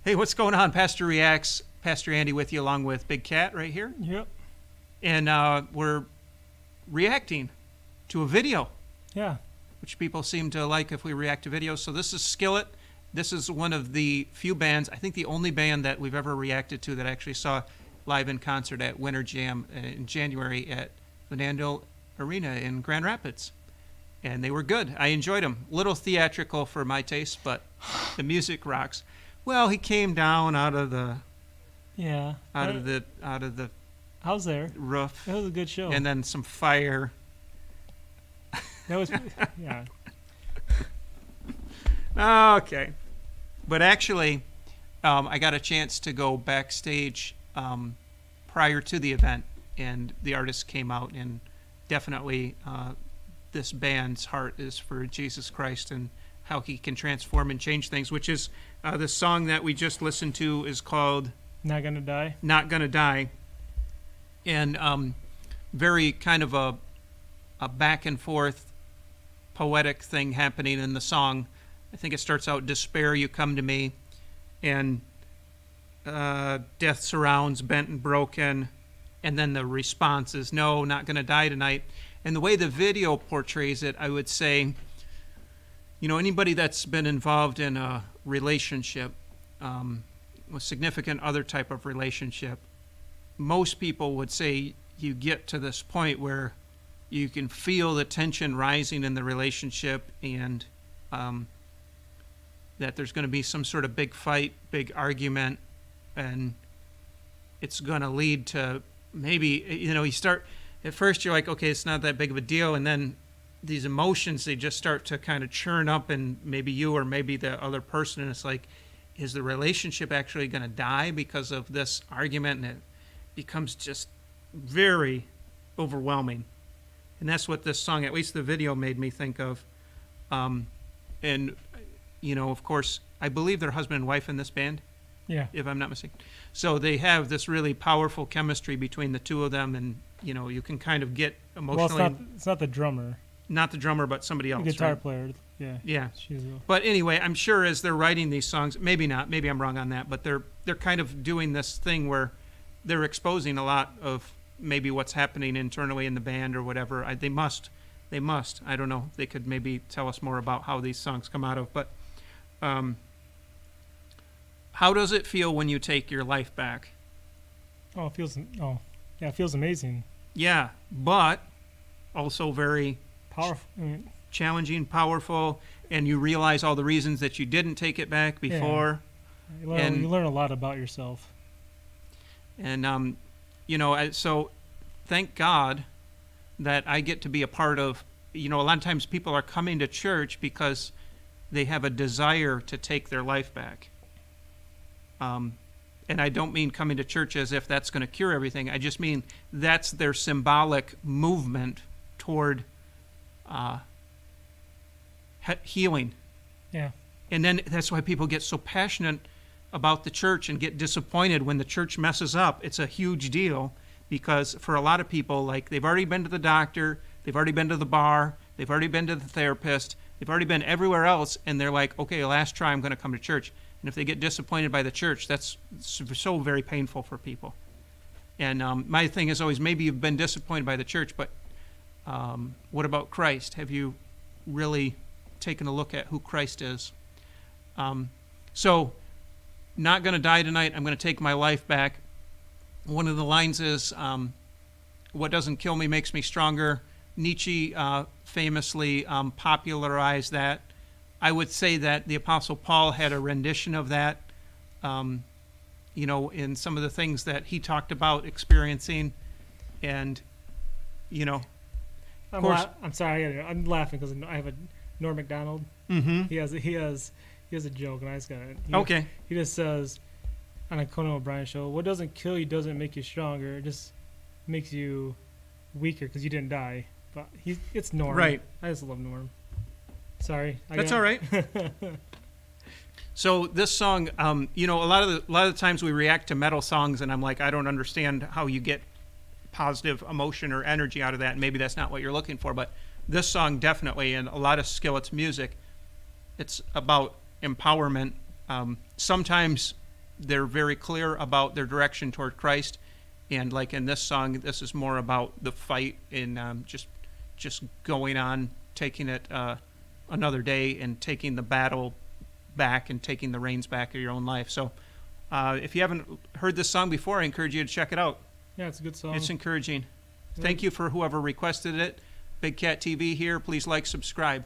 Hey, what's going on? Pastor Reacts. Pastor Andy with you along with Big Cat right here. Yep. And we're reacting to a video, Yeah. which people seem to like if we react to videos. So this is Skillet. This is one of the few bands, I think the only band that we've ever reacted to that I actually saw live in concert at Winter Jam in January at Fernando Arena in Grand Rapids. And they were good. I enjoyed them. A little theatrical for my taste, but the music rocks. Well, he came down out of the I was there. roof, That was a good show. and then some fire. That was yeah. Okay, but actually, I got a chance to go backstage prior to the event, and the artist came out, and definitely this band's heart is for Jesus Christ and how he can transform and change things, which is the song that we just listened to is called Not Gonna Die. Not Gonna Die. And very kind of a back and forth poetic thing happening in the song. I think it starts out, despair, you come to me, and death surrounds, bent and broken, and then the response is, no, not gonna die tonight. And the way the video portrays it, I would say, you know, anybody that's been involved in a relationship, a significant other type of relationship, most people would say you get to this point where you can feel the tension rising in the relationship, and that there's going to be some sort of big fight, big argument, and it's going to lead to maybe, you know, you start, at first you're like, okay, it's not that big of a deal, and then these emotions, they just start to kind of churn up in maybe you or maybe the other person, and it's like, is the relationship actually going to die because of this argument? And it becomes just very overwhelming. And that's what this song, at least the video, made me think of. And, you know, of course, I believe they're husband and wife in this band, Yeah. if I'm not mistaken. So they have this really powerful chemistry between the two of them, and, you know, you can kind of get emotionally... Well, it's not the drummer. Not the drummer, but somebody else, The guitar right? player. Yeah. Yeah. She's But anyway, I'm sure as they're writing these songs, maybe not, maybe I'm wrong on that, but they're kind of doing this thing where they're exposing a lot of maybe what's happening internally in the band or whatever. They must. I don't know. They could maybe tell us more about how these songs come out of. But how does it feel when you take your life back? it feels amazing. Yeah, but also very Powerful. I mean, challenging, powerful, and you realize all the reasons that you didn't take it back before. you learn a lot about yourself. And, you know, so thank God that I get to be a part of, you know, a lot of times people are coming to church because they have a desire to take their life back. And I don't mean coming to church as if that's going to cure everything. I just mean that's their symbolic movement toward healing. Yeah. And then that's why people get so passionate about the church and get disappointed when the church messes up. It's a huge deal because for a lot of people, like, they've already been to the doctor, they've already been to the bar, they've already been to the therapist, they've already been everywhere else, and they're like, okay, last try, I'm going to come to church. And if they get disappointed by the church, that's so very painful for people. And my thing is always, maybe you've been disappointed by the church, but what about Christ? Have you really taken a look at who Christ is? So, not going to die tonight. I'm going to take my life back. One of the lines is, what doesn't kill me makes me stronger. Nietzsche famously popularized that. I would say that the Apostle Paul had a rendition of that, you know, in some of the things that he talked about experiencing. And, you know, I'm sorry. I'm laughing because I have a Norm Macdonald. Mm-hmm. He has a joke, and I just got it. Okay. He just says on a Conan O'Brien show, "What doesn't kill you doesn't make you stronger. It just makes you weaker because you didn't die." But it's Norm. Right. I just love Norm. Sorry. That's all right. So this song, you know, a lot of the times we react to metal songs, and I'm like, I don't understand how you get positive emotion or energy out of that. And maybe that's not what you're looking for, but this song definitely, and a lot of Skillet's music, it's about empowerment. Sometimes they're very clear about their direction toward Christ. And like in this song, this is more about the fight and just going on, taking it another day and taking the battle back and taking the reins back of your own life. So if you haven't heard this song before, I encourage you to check it out. Yeah, it's a good song. It's encouraging. Thank you for whoever requested it. Big Cat TV here. Please like, subscribe.